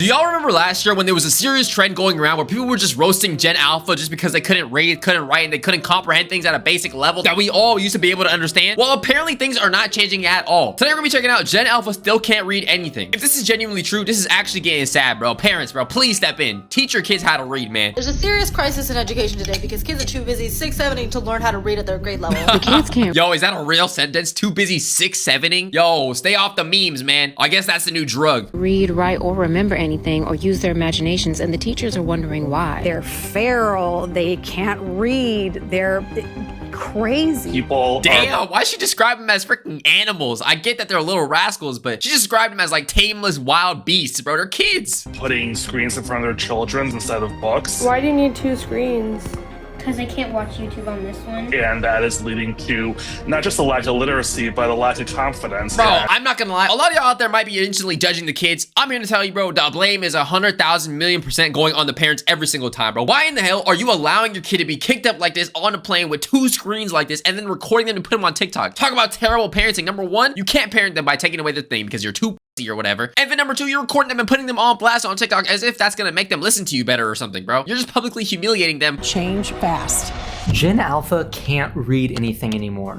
y'all remember last year when there was a serious trend going around where people were just roasting Gen Alpha just because they couldn't read, couldn't write, and they couldn't comprehend things at a basic level that we all used to be able to understand? Well, apparently things are not changing at all. Today we're gonna be checking out Gen Alpha still can't read anything. If this is genuinely true, this is actually getting sad, bro. Parents, bro, please step in. Teach your kids how to read, man. There's a serious crisis in education today because kids are too busy 6-7ing to learn how to read at their grade level. The kids can't. Yo, is that a real sentence? Too busy 6-7ing? Yo, stay off the memes, man. I guess that's the new drug. Read, write, or remember anything or use their imaginations, and the teachers are wondering why. They're feral, they can't read, they're crazy. People Damn, why she describe them as freaking animals? I get that they're little rascals, but she described them as like tameless wild beasts, bro. They're kids. putting screens in front of their children instead of books. Why do you need 2 screens? Because I can't watch YouTube on this one. And that is leading to not just a lack of literacy, but a lack of confidence. Bro, I'm not gonna lie. A lot of y'all out there might be instantly judging the kids. I'm here to tell you, bro, the blame is 100,000,000,000% going on the parents every single time, bro. Why in the hell are you allowing your kid to be kicked up like this on a plane with 2 screens like this and then recording them and put them on TikTok? Talk about terrible parenting. Number 1, you can't parent them by taking away the thing because you're too or whatever. And then number 2, you're recording them and putting them on blast on TikTok as if that's gonna make them listen to you better or something, bro. You're just publicly humiliating them. Change fast. Gen Alpha can't read anything anymore.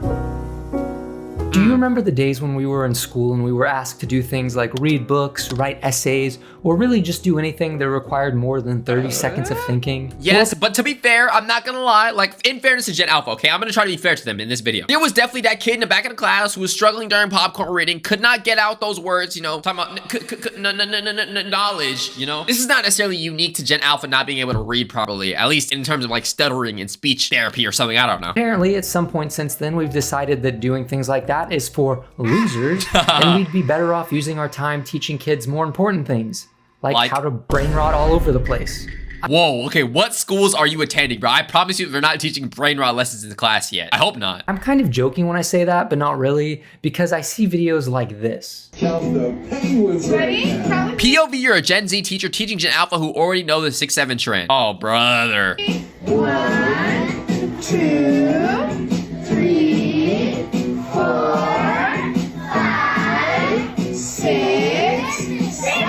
Do you remember the days when we were in school and we were asked to do things like read books, write essays, or really just do anything that required more than 30 seconds of thinking? Yes, but to be fair, I'm not gonna lie. Like, in fairness to Gen Alpha, okay, I'm gonna try to be fair to them in this video. There was definitely that kid in the back of the class who was struggling during popcorn reading, could not get out those words, you know, talking about knowledge, you know? This is not necessarily unique to Gen Alpha not being able to read properly, at least in terms of like stuttering and speech therapy or something, I don't know. Apparently, at some point since then, we've decided that doing things like that is for losers, and we'd be better off using our time teaching kids more important things, like how to brain rot all over the place. Whoa, okay, what schools are you attending, bro? I promise you they're not teaching brain rot lessons in the class yet. I hope not. I'm kind of joking when I say that, but not really, because I see videos like this. POV, you're a Gen Z teacher teaching Gen Alpha who already know the 6-7 trend. Oh, brother. 1, 2, 3, 4, 5, 6, 7.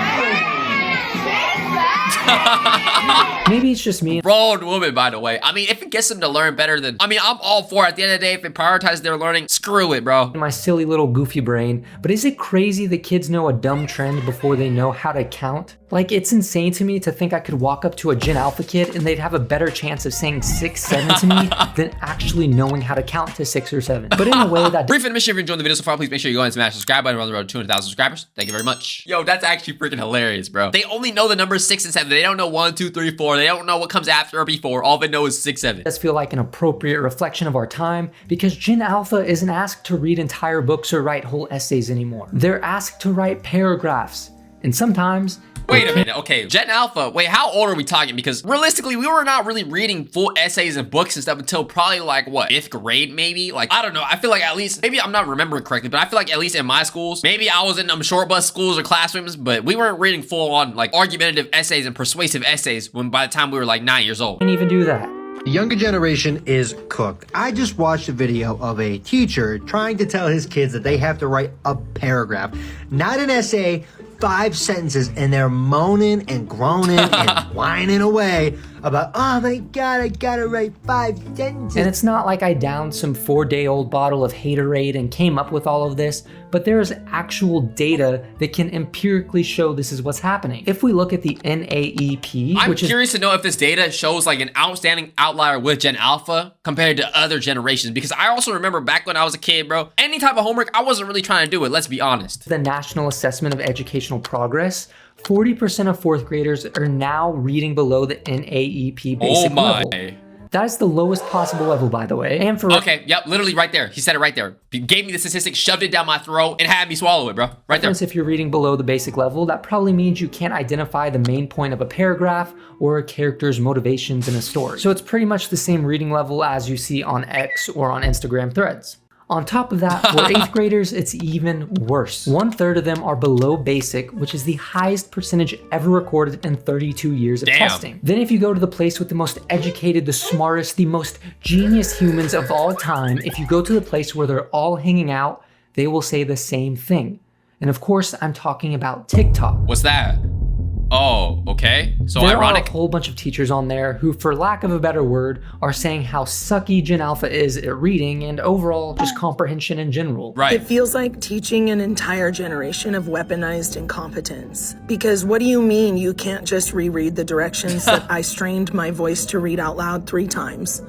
Maybe it's just me. Grown woman, by the way. I mean, if it gets them to learn better than... I mean, I'm all for it. At the end of the day, if it prioritizes their learning, screw it, bro. My silly little goofy brain, but is it crazy that kids know a dumb trend before they know how to count? Like, it's insane to me to think I could walk up to a Gen Alpha kid and they'd have a better chance of saying 6, 7 to me than actually knowing how to count to 6 or 7. But in a way that... Brief admission, if you enjoyed the video so far, please make sure you go ahead and smash the subscribe button. We're on the road to 200,000 subscribers. Thank you very much. Yo, that's actually freaking hilarious, bro. They only know the numbers 6 and 7. They don't know 1, 2, 3, 4. They don't know what comes after or before. All they know is 6, 7. Does feel like an appropriate reflection of our time because Gen Alpha isn't asked to read entire books or write whole essays anymore. They're asked to write paragraphs, and sometimes... Wait a minute, okay, Gen Alpha, wait, how old are we talking? Because realistically, we were not really reading full essays and books and stuff until probably like, what, 5th grade maybe? Like, I don't know, I feel like at least, maybe I'm not remembering correctly, but I feel like at least in my schools, maybe I was in them short bus schools or classrooms, but we weren't reading full on like argumentative essays and persuasive essays when by the time we were like 9 years old. Can't even do that. The younger generation is cooked. I just watched a video of a teacher trying to tell his kids that they have to write a paragraph, not an essay, 5 sentences, and they're moaning and groaning and whining away about, oh my God, I gotta write 5 sentences. And it's not like I downed some 4-day-old bottle of haterade and came up with all of this, but there is actual data that can empirically show this is what's happening. If we look at the NAEP, I'm curious to know if this data shows like an outstanding outlier with Gen Alpha compared to other generations, because I also remember back when I was a kid, bro, any type of homework, I wasn't really trying to do it, let's be honest. The National Assessment of Educational Progress, 40% of 4th graders are now reading below the NAEP basic level. That is the lowest possible level, by the way. And for okay, yep, literally right there. He said it right there. He gave me the statistic, shoved it down my throat, and had me swallow it, bro. Right there. If you're reading below the basic level, that probably means you can't identify the main point of a paragraph or a character's motivations in a story. So it's pretty much the same reading level as you see on X or on Instagram threads. On top of that, for 8th graders, it's even worse. 1/3 of them are below basic, which is the highest percentage ever recorded in 32 years of testing. Then if you go to the place with the most educated, the smartest, the most genius humans of all time, if you go to the place where they're all hanging out, they will say the same thing. And of course, I'm talking about TikTok. What's that? Oh. Okay, so There ironic. are a whole bunch of teachers on there who, for lack of a better word, are saying how sucky Gen Alpha is at reading and overall just comprehension in general. Right. It feels like teaching an entire generation of weaponized incompetence. Because what do you mean you can't just reread the directions that I strained my voice to read out loud 3 times?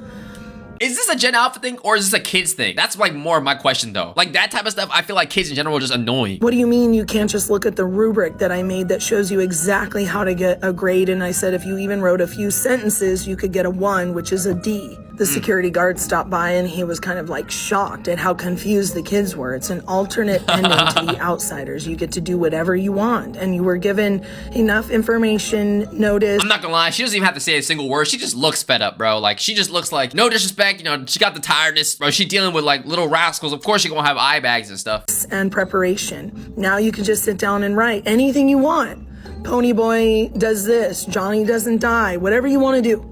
Is this a Gen Alpha thing or is this a kids thing? That's like more of my question though. Like that type of stuff, I feel like kids in general are just annoying. What do you mean you can't just look at the rubric that I made that shows you exactly how to get a grade? And I said if you even wrote a few sentences, you could get a 1, which is a D. The security guard stopped by and he was kind of like shocked at how confused the kids were. It's an alternate ending to the outsiders. You get to do whatever you want. And you were given enough information, notice. I'm not gonna lie, she doesn't even have to say a single word. She just looks fed up, bro. Like she just looks like, no disrespect, you know, she got the tiredness, bro. She dealing with like little rascals. Of course she gonna have eye bags and stuff. And preparation. Now you can just sit down and write anything you want. Ponyboy does this, Johnny doesn't die, whatever you want to do.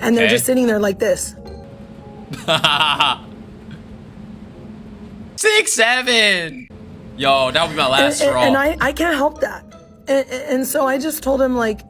And they're just sitting there like this. 6, 7. Yo, that would be my last straw. And I can't help that. And so I just told him, like,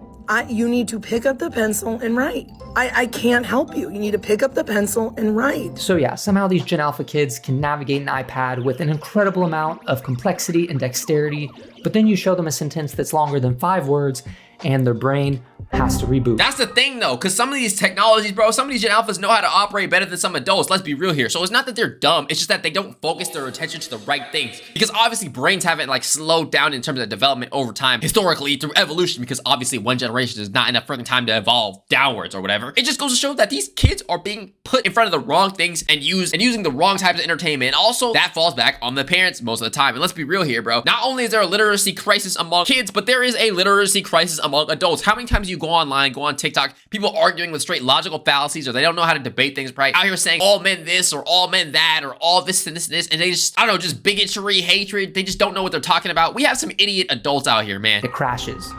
you need to pick up the pencil and write. I can't help you. You need to pick up the pencil and write. So yeah, somehow these Gen Alpha kids can navigate an iPad with an incredible amount of complexity and dexterity, but then you show them a sentence that's longer than 5 words and their brain has to reboot. That's the thing though, because some of these technologies, bro, some of these Gen Alphas know how to operate better than some adults. Let's be real here. So it's not that they're dumb, it's just that they don't focus their attention to the right things. Because obviously brains haven't like slowed down in terms of development over time, historically through evolution, because obviously one generation is not enough freaking time to evolve downwards or whatever. It just goes to show that these kids are being put in front of the wrong things and using the wrong types of entertainment. And also that falls back on the parents most of the time. And let's be real here, bro. Not only is there a literacy crisis among kids, but there is a literacy crisis among adults. How many times you go online, go on TikTok, people arguing with straight logical fallacies, or they don't know how to debate things right, out here saying all men this or all men that or all this and this and this, and they just, I don't know, just bigotry, hatred, they just don't know what they're talking about. We have some idiot adults out here, man. It crashes.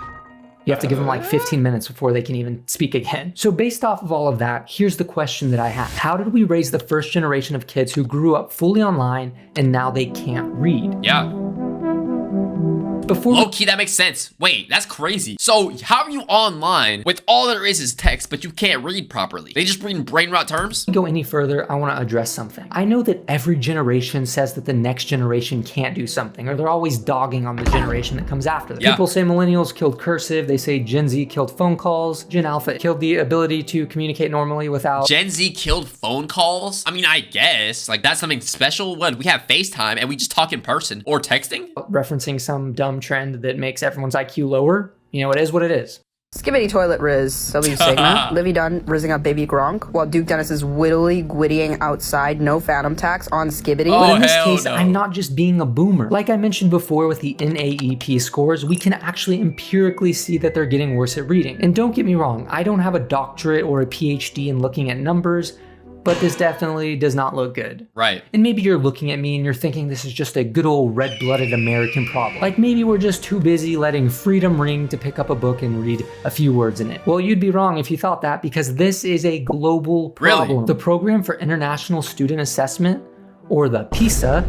You have to give them like 15 minutes before they can even speak again. So based off of all of that, here's the question that I have. How did we raise the first generation of kids who grew up fully online and now they can't read? Yeah. Low key, that makes sense. Wait, that's crazy. So how are you online with all there is text, but you can't read properly? They just read in brain rot terms? Go any further, I want to address something. I know that every generation says that the next generation can't do something, or they're always dogging on the generation that comes after them. Yeah. People say millennials killed cursive, they say Gen Z killed phone calls, Gen Alpha killed the ability to communicate normally without... Gen Z killed phone calls? I mean, I guess, like that's something special. What, we have FaceTime and we just talk in person or texting? Referencing some dumb trend that makes everyone's IQ lower. You know, it is what it is. Skibbity toilet riz, W Sigma, Livy Dunn rizzing up baby Gronk, while Duke Dennis is wittily gwittying outside, no phantom tax on Skibbity. But in this case, I'm not just being a boomer. Like I mentioned before with the NAEP scores, we can actually empirically see that they're getting worse at reading. And don't get me wrong, I don't have a doctorate or a PhD in looking at numbers, but this definitely does not look good. Right. And maybe you're looking at me and you're thinking this is just a good old red-blooded American problem. Like maybe we're just too busy letting freedom ring to pick up a book and read a few words in it. Well, you'd be wrong if you thought that, because this is a global problem. Really? The Program for International Student Assessment, or the PISA,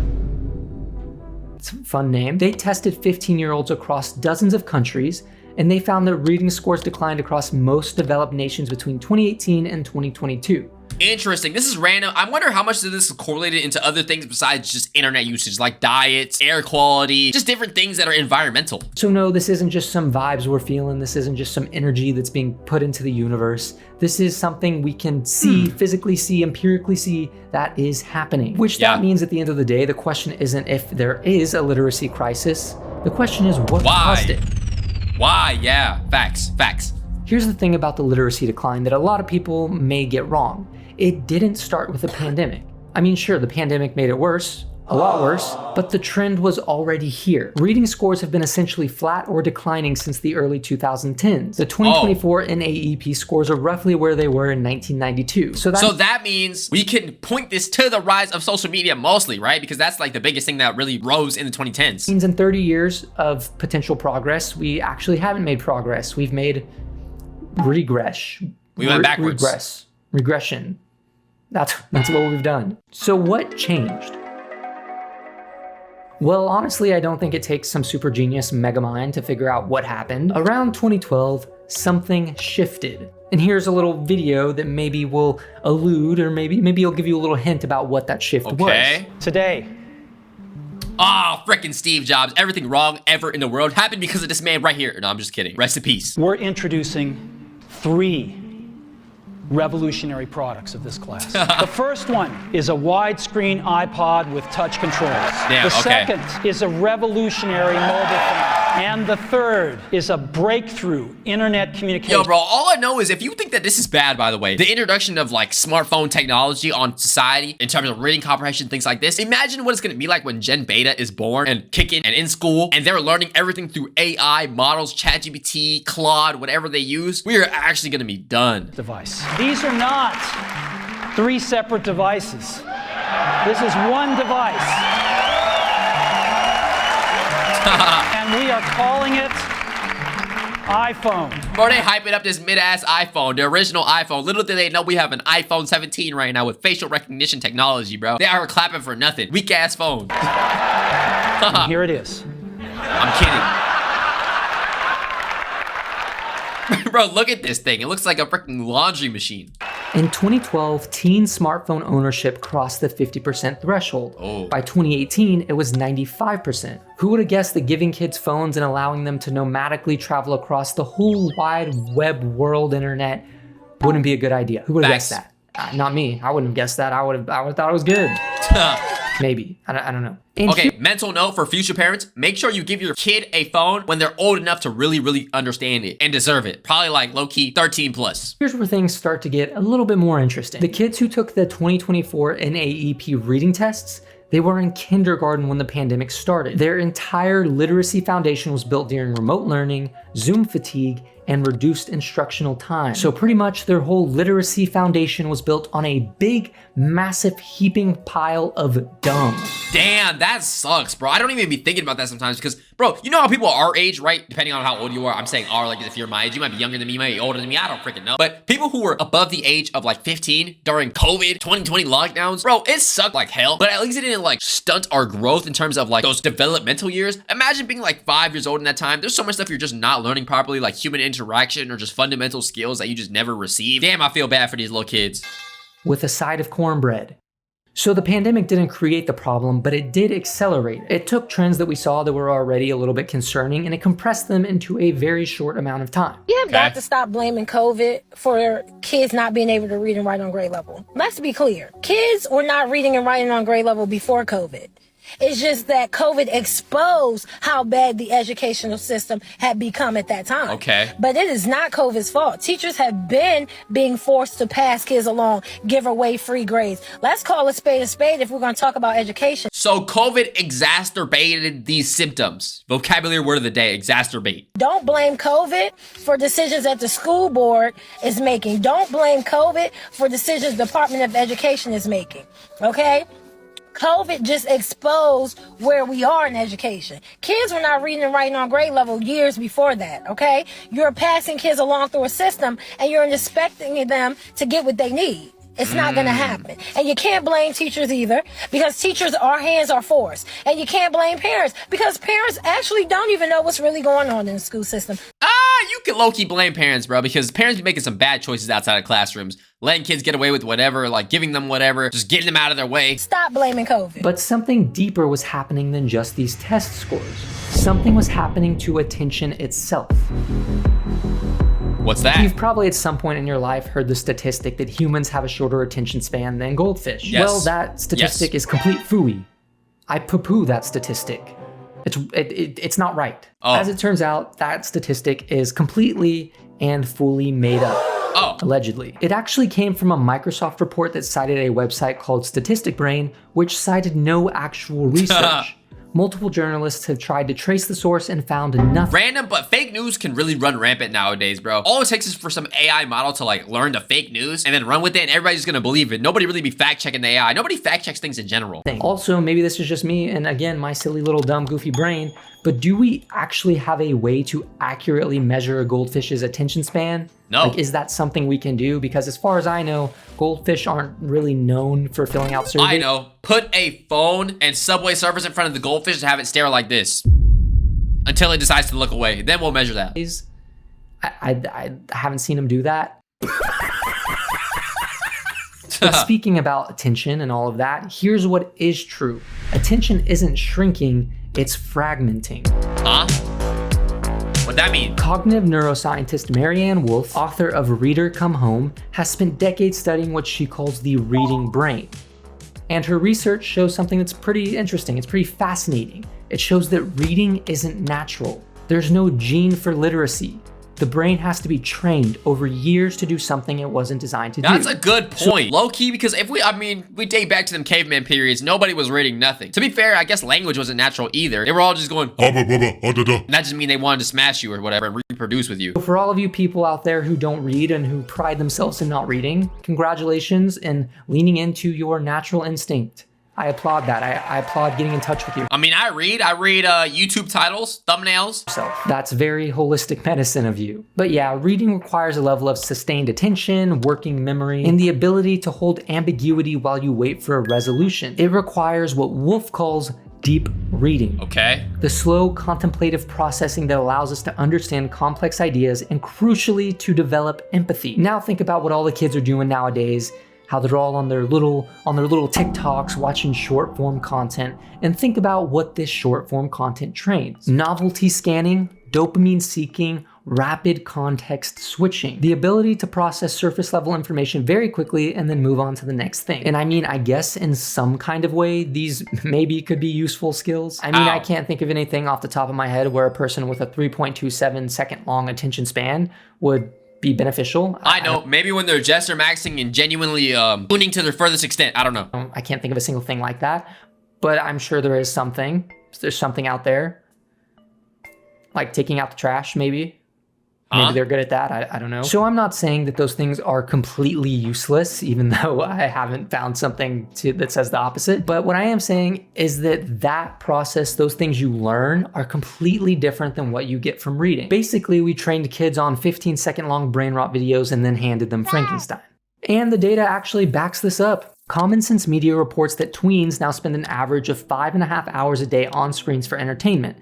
it's a fun name, they tested 15-year-olds across dozens of countries, and they found that reading scores declined across most developed nations between 2018 and 2022. Interesting. This is random. I wonder how much of this is correlated into other things besides just internet usage, like diets, air quality, just different things that are environmental. So no, this isn't just some vibes we're feeling. This isn't just some energy that's being put into the universe. This is something we can see, physically see, empirically see that is happening. Which that means at the end of the day, the question isn't if there is a literacy crisis. The question is what caused it? Why? Yeah, facts, facts. Here's the thing about the literacy decline that a lot of people may get wrong. It didn't start with the pandemic. I mean, sure, the pandemic made it worse, a lot worse, but the trend was already here. Reading scores have been essentially flat or declining since the early 2010s. The 2024 NAEP scores are roughly where they were in 1992. So that means we can point this to the rise of social media mostly, right? Because that's like the biggest thing that really rose in the 2010s. Means in 30 years of potential progress, we actually haven't made progress. We've made regression. We went backwards. Regression. That's what we've done. So what changed? Well, honestly, I don't think it takes some super genius mega mind to figure out what happened. Around 2012, something shifted. And here's a little video that maybe will allude, or maybe it'll give you a little hint about what that shift was. Today. Oh, frickin' Steve Jobs. Everything wrong ever in the world happened because of this man right here. No, I'm just kidding. Rest in peace. We're introducing 3 revolutionary products of this class. The first one is a widescreen iPod with touch controls. Damn, the second is a revolutionary mobile phone. And the third is a breakthrough internet communication. Yo, bro, all I know is if you think that this is bad, by the way, the introduction of like smartphone technology on society in terms of reading comprehension, things like this, imagine what it's gonna be like when Gen Beta is born and kicking and in school and they're learning everything through AI, models, ChatGPT, Claude, whatever they use. We are actually gonna be done. Device. These are not 3 separate devices. This is one device. And we are calling it iPhone. Bro, they hyping up this mid-ass iPhone, the original iPhone. Little did they know we have an iPhone 17 right now with facial recognition technology, bro. They are clapping for nothing. Weak-ass phone. Here it is. I'm kidding. Bro, look at this thing. It looks like a freaking laundry machine. In 2012, teen smartphone ownership crossed the 50% threshold. Oh. By 2018, it was 95%. Who would have guessed that giving kids phones and allowing them to nomadically travel across the whole wide web world internet wouldn't be a good idea? Who would have guessed that? Not me. I wouldn't have guessed that. I would have thought it was good. Maybe. I don't know. Okay, mental note for future parents, make sure you give your kid a phone when they're old enough to really understand it and deserve it. Probably like low-key 13 plus. Here's where things start to get a little bit more interesting. The kids who took the 2024 NAEP reading tests, they were in kindergarten when the pandemic started. Their entire literacy foundation was built during remote learning, Zoom fatigue, and reduced instructional time. So pretty much their whole literacy foundation was built on a big, massive heaping pile of dumb. Damn, that sucks, bro. I don't even be thinking about that sometimes because, bro, you know how people are our age, right? Depending on how old you are. I'm saying are, like if you're my age, you might be younger than me, you might be older than me. I don't freaking know. But people who were above the age of like 15 during COVID, 2020 lockdowns, bro, it sucked like hell. But at least it didn't like stunt our growth in terms of like those developmental years. Imagine being like 5 years old in that time. There's so much stuff you're just not learning properly, like human interaction or just fundamental skills that you just never received. Damn, I feel bad for these little kids. With a side of cornbread. So the pandemic didn't create the problem, but it did accelerate. It took trends that we saw that were already a little bit concerning and it compressed them into a very short amount of time. You have got to stop blaming COVID for kids not being able to read and write on grade level. Let's be clear. Kids were not reading and writing on grade level before COVID. It's just that COVID exposed how bad the educational system had become at that time. Okay. But it is not COVID's fault. Teachers have been being forced to pass kids along, give away free grades. Let's call a spade if we're going to talk about education. So COVID exacerbated these symptoms. Vocabulary word of the day, exacerbate. Don't blame COVID for decisions that the school board is making. Don't blame COVID for decisions the Department of Education is making. Okay? COVID just exposed where we are in education. Kids were not reading and writing on grade level years before that, okay? You're passing kids along through a system and you're expecting them to get what they need. It's not going to happen. And you can't blame teachers either because teachers, our hands are forced. And you can't blame parents because parents actually don't even know what's really going on in the school system. You can low-key blame parents, bro, because parents be making some bad choices outside of classrooms, letting kids get away with whatever, like giving them whatever, just getting them out of their way. Stop blaming COVID. But something deeper was happening than just these test scores. Something was happening to attention itself. What's that? You've probably at some point in your life heard the statistic that humans have a shorter attention span than goldfish. Yes. Well, that statistic is complete phooey. I poo-poo that statistic. It's not right. Oh. As it turns out, that statistic is completely and fully made up. Oh. Allegedly. It actually came from a Microsoft report that cited a website called Statistic Brain, which cited no actual research. Multiple journalists have tried to trace the source and found nothing. Random, but fake news can really run rampant nowadays, bro. All it takes is for some AI model to like learn the fake news and then run with it and everybody's gonna believe it. Nobody really be fact checking the AI. Nobody fact checks things in general. Also, maybe this is just me and again, my silly little dumb goofy brain, but do we actually have a way to accurately measure a goldfish's attention span? No. Like, is that something we can do? Because as far as I know, goldfish aren't really known for filling out surveys. I know. Put a phone and Subway surfers in front of the goldfish and have it stare like this until it decides to look away. Then we'll measure that. I haven't seen him do that. But speaking about attention and all of that, here's what is true. Attention isn't shrinking, it's fragmenting. Huh? What'd that mean? Cognitive neuroscientist Marianne Wolf, author of Reader Come Home, has spent decades studying what she calls the reading brain. And her research shows something that's pretty interesting. It's pretty fascinating. It shows that reading isn't natural. There's no gene for literacy. The brain has to be trained over years to do something it wasn't designed to do. That's a good point. Low key, because if we date back to them caveman periods, nobody was reading nothing. To be fair, I guess language wasn't natural either. They were all just going, and that just means they wanted to smash you or whatever and reproduce with you. For all of you people out there who don't read and who pride themselves in not reading, congratulations in leaning into your natural instinct. I applaud that. I applaud getting in touch with you. I mean, I read YouTube titles, thumbnails. So that's very holistic medicine of you. But yeah, reading requires a level of sustained attention, working memory, and the ability to hold ambiguity while you wait for a resolution. It requires what Wolf calls deep reading. Okay. The slow contemplative processing that allows us to understand complex ideas and crucially to develop empathy. Now think about what all the kids are doing nowadays, how they're all on their little TikToks watching short form content, and think about what this short form content trains. Novelty scanning, dopamine seeking, rapid context switching, the ability to process surface level information very quickly and then move on to the next thing. And I mean, I guess in some kind of way, these maybe could be useful skills. I mean, I can't think of anything off the top of my head where a person with a 3.27 second long attention span would be beneficial. I know, maybe when they're gesture maxing and genuinely tuning to their furthest extent. I don't know. I can't think of a single thing like that, but I'm sure there is something. There's something out there. Like taking out the trash, maybe. Maybe they're good at that, I don't know. So I'm not saying that those things are completely useless, even though I haven't found something that says the opposite. But what I am saying is that process, those things you learn, are completely different than what you get from reading. Basically, we trained kids on 15-second long brain rot videos and then handed them Frankenstein. And the data actually backs this up. Common Sense Media reports that tweens now spend an average of 5.5 hours a day on screens for entertainment.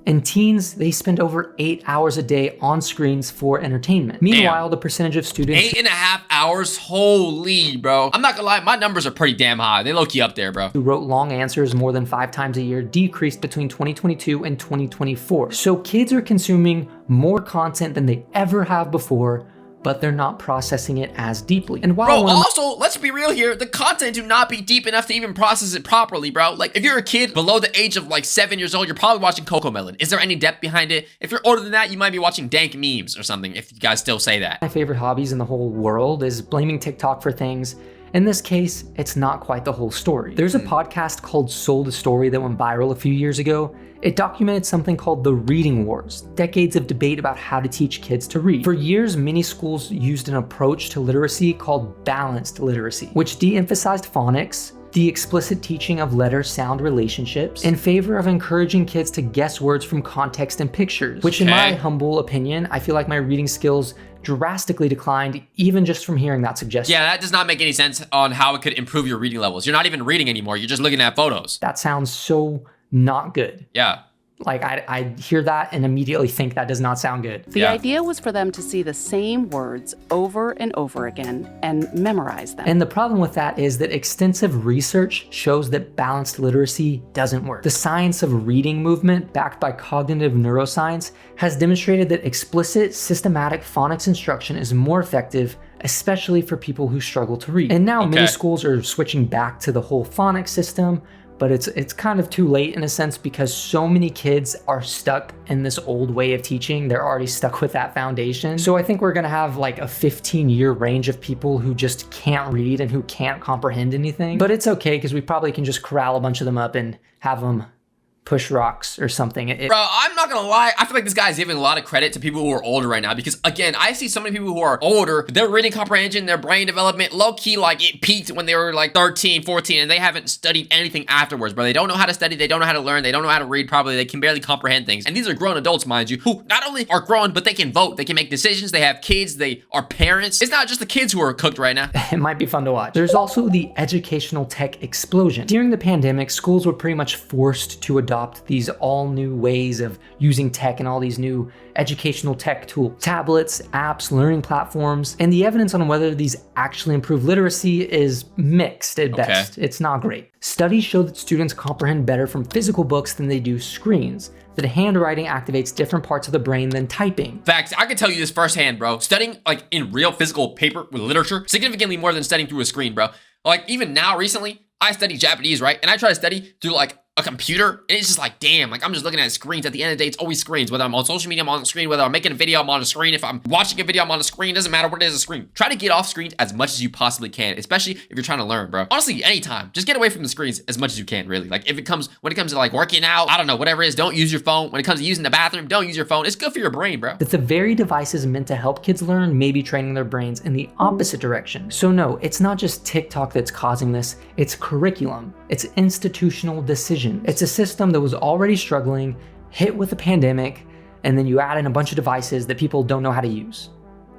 And teens, they spend over 8 hours a day on screens for entertainment. Meanwhile, the percentage of students— 8.5 hours? Holy, bro. I'm not gonna lie, my numbers are pretty damn high. They low-key up there, bro. Who wrote long answers more than 5 times a year decreased between 2022 and 2024. So kids are consuming more content than they ever have before, but they're not processing it as deeply. And while also, let's be real here, the content do not be deep enough to even process it properly, bro. Like, if you're a kid below the age of like 7 years old, you're probably watching Cocomelon. Is there any depth behind it? If you're older than that, you might be watching dank memes or something, if you guys still say that. My favorite hobbies in the whole world is blaming TikTok for things. In this case, it's not quite the whole story. There's a podcast called Sold a Story that went viral a few years ago. It documented something called the Reading Wars, decades of debate about how to teach kids to read. For years, many schools used an approach to literacy called balanced literacy, which de-emphasized phonics, the explicit teaching of letter-sound relationships, in favor of encouraging kids to guess words from context and pictures, which in my humble opinion, I feel like my reading skills drastically declined even just from hearing that suggestion. Yeah, that does not make any sense on how it could improve your reading levels. You're not even reading anymore, you're just looking at photos. That sounds so not good. Yeah. Like, I hear that and immediately think that does not sound good. The idea was for them to see the same words over and over again and memorize them. And the problem with that is that extensive research shows that balanced literacy doesn't work. The science of reading movement, backed by cognitive neuroscience, has demonstrated that explicit, systematic phonics instruction is more effective, especially for people who struggle to read. And now many schools are switching back to the whole phonics system, but it's kind of too late in a sense because so many kids are stuck in this old way of teaching. They're already stuck with that foundation. So I think we're gonna have like a 15-year range of people who just can't read and who can't comprehend anything. But it's okay because we probably can just corral a bunch of them up and have them push rocks or something. Bro, I'm not gonna lie, I feel like this guy is giving a lot of credit to people who are older right now because again, I see so many people who are older, their reading comprehension, their brain development, low-key, like it peaked when they were like 13, 14, and they haven't studied anything afterwards, bro. They don't know how to study, they don't know how to learn, they don't know how to read properly, they can barely comprehend things. And these are grown adults, mind you, who not only are grown, but they can vote, they can make decisions, they have kids, they are parents. It's not just the kids who are cooked right now. It might be fun to watch. There's also the educational tech explosion. During the pandemic, schools were pretty much forced to adopt these all new ways of using tech and all these new educational tech tools, tablets, apps, learning platforms, and the evidence on whether these actually improve literacy is mixed at best. It's not great. Studies show that students comprehend better from physical books than they do screens, that handwriting activates different parts of the brain than typing. Facts, I can tell you this firsthand, bro. Studying like in real physical paper with literature, significantly more than studying through a screen, bro. Like even now, recently, I study Japanese, right? And I try to study through like a computer, and it's just like, damn, like I'm just looking at screens. At the end of the day, it's always screens. Whether I'm on social media, I'm on the screen. Whether I'm making a video, I'm on a screen. If I'm watching a video, I'm on a screen. Doesn't matter what it is, a screen. Try to get off screens as much as you possibly can, especially if you're trying to learn, bro. Honestly, anytime, just get away from the screens as much as you can, really. Like when it comes to like working out, I don't know, whatever it is, don't use your phone. When it comes to using the bathroom, don't use your phone. It's good for your brain, bro. That the very devices meant to help kids learn may be training their brains in the opposite direction. So no, it's not just TikTok that's causing this, it's curriculum. It's institutional decision. It's a system that was already struggling, hit with a pandemic, and then you add in a bunch of devices that people don't know how to use.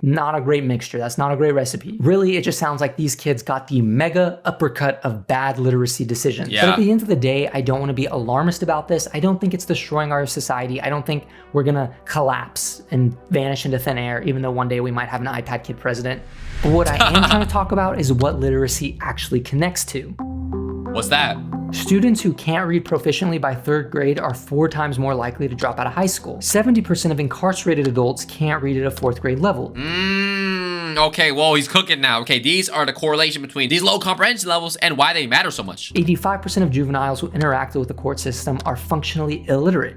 Not a great mixture. That's not a great recipe. Really, it just sounds like these kids got the mega uppercut of bad literacy decisions. Yeah. But at the end of the day, I don't want to be alarmist about this. I don't think it's destroying our society. I don't think we're gonna collapse and vanish into thin air, even though one day we might have an iPad kid president. But what I am trying to talk about is what literacy actually connects to. What's that? Students who can't read proficiently by 3rd grade are 4 times more likely to drop out of high school. 70% of incarcerated adults can't read at a 4th grade level. Okay, well, he's cooking now. Okay, these are the correlation between these low comprehension levels and why they matter so much. 85% of juveniles who interact with the court system are functionally illiterate.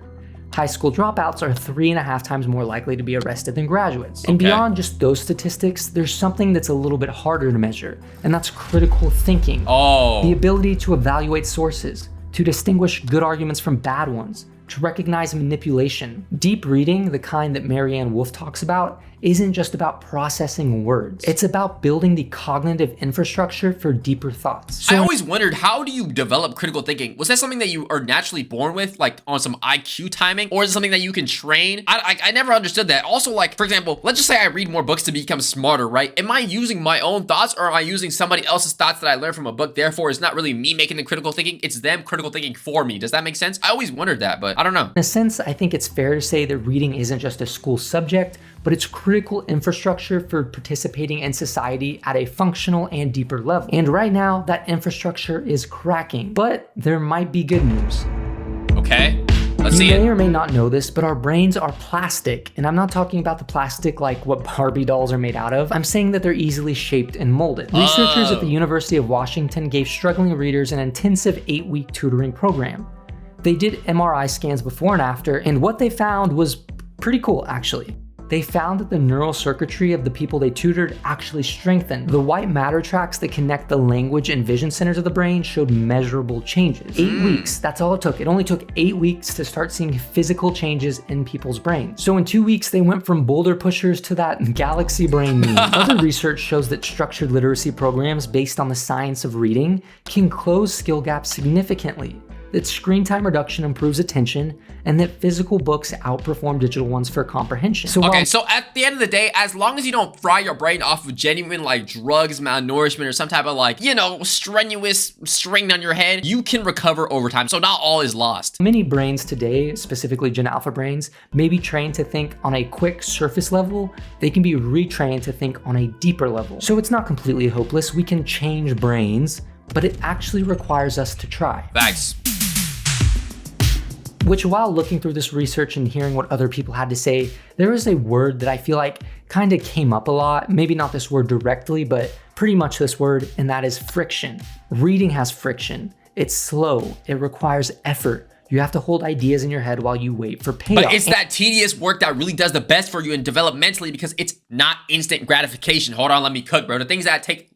High school dropouts are 3.5 times more likely to be arrested than graduates. And beyond just those statistics, there's something that's a little bit harder to measure, and that's critical thinking. The ability to evaluate sources, to distinguish good arguments from bad ones, to recognize manipulation. Deep reading, the kind that Marianne Wolf talks about, isn't just about processing words. It's about building the cognitive infrastructure for deeper thoughts. I always wondered, how do you develop critical thinking? Was that something that you are naturally born with, like on some IQ timing? Or is it something that you can train? I never understood that. Also, like, for example, let's just say I read more books to become smarter, right? Am I using my own thoughts, or am I using somebody else's thoughts that I learned from a book? Therefore, it's not really me making the critical thinking, it's them critical thinking for me. Does that make sense? I always wondered that, but I don't know. In a sense, I think it's fair to say that reading isn't just a school subject, but it's critical infrastructure for participating in society at a functional and deeper level. And right now, that infrastructure is cracking, but there might be good news. Okay, let's see it. You may or may not know this, but our brains are plastic, and I'm not talking about the plastic like what Barbie dolls are made out of. I'm saying that they're easily shaped and molded. Researchers at the University of Washington gave struggling readers an intensive 8-week tutoring program. They did MRI scans before and after, and what they found was pretty cool, actually. They found that the neural circuitry of the people they tutored actually strengthened. The white matter tracks that connect the language and vision centers of the brain showed measurable changes. 8 weeks, that's all it took. It only took 8 weeks to start seeing physical changes in people's brains. So in 2 weeks, they went from boulder pushers to that galaxy brain meme. Other research shows that structured literacy programs based on the science of reading can close skill gaps significantly, that screen time reduction improves attention, and that physical books outperform digital ones for comprehension. So so at the end of the day, as long as you don't fry your brain off of genuine like drugs, malnourishment, or some type of like, you know, strenuous strain on your head, you can recover over time. So not all is lost. Many brains today, specifically Gen Alpha brains, may be trained to think on a quick surface level. They can be retrained to think on a deeper level. So it's not completely hopeless. We can change brains, but it actually requires us to try. Facts. Which, while looking through this research and hearing what other people had to say, there is a word that I feel like kind of came up a lot. Maybe not this word directly, but pretty much this word, and that is friction. Reading has friction. It's slow. It requires effort. You have to hold ideas in your head while you wait for payoff. But it's that tedious work that really does the best for you and developmentally, because it's not instant gratification. Hold on, let me cook, bro. The things that take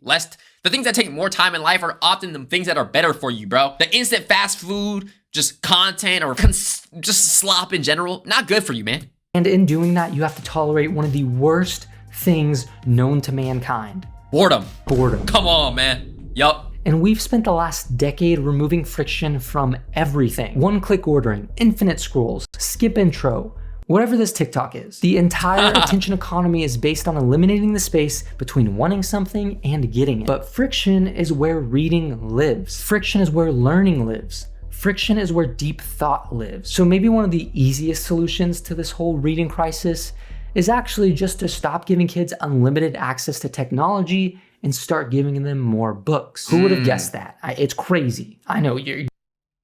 more time in life are often the things that are better for you, bro. The instant fast food, just content, or just slop in general, not good for you, man. And in doing that, you have to tolerate one of the worst things known to mankind. Boredom. Boredom. Come on, man. Yup. And we've spent the last decade removing friction from everything. One-click ordering, infinite scrolls, skip intro, whatever this TikTok is. The entire attention economy is based on eliminating the space between wanting something and getting it. But friction is where reading lives. Friction is where learning lives. friction is where deep thought lives. So maybe one of the easiest solutions to this whole reading crisis is actually just to stop giving kids unlimited access to technology and start giving them more books. Who would have guessed that? It's crazy. I know, your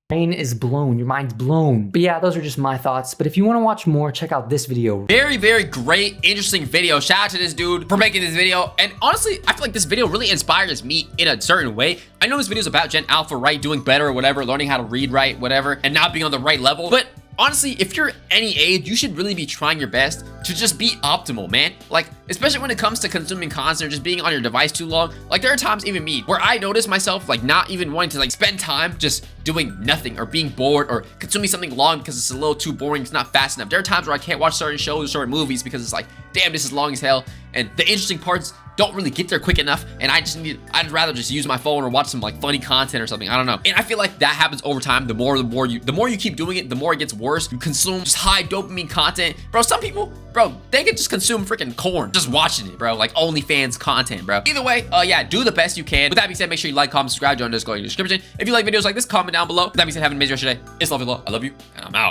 brain is blown, your mind's blown. But yeah, those are just my thoughts. But if you want to watch more, check out this video. Very, very great, interesting video. Shout out to this dude for making this video. And honestly, I feel like this video really inspires me in a certain way. I know this video is about Gen Alpha, right? Doing better or whatever, learning how to read right, whatever, and not being on the right level. But honestly, if you're any age, you should really be trying your best to just be optimal, man. Like, especially when it comes to consuming content or just being on your device too long. Like, there are times, even me, where I notice myself like not even wanting to like spend time just doing nothing or being bored or consuming something long because it's a little too boring, it's not fast enough. There are times where I can't watch certain shows or certain movies because it's like, damn, this is long as hell, and the interesting parts don't really get there quick enough, and I'd rather just use my phone or watch some like funny content or something. I don't know. And I feel like that happens over time. The more you keep doing it, the more it gets worse. You consume just high dopamine content. Bro, some people, bro, they can just consume freaking corn just watching it, bro. Like OnlyFans content, bro. Either way, yeah, do the best you can. With that being said, make sure you like, comment, subscribe, join us, go in the description. If you like videos like this, comment down below. With that being said, have an amazing rest of your day. It's love you, I love you, and I'm out.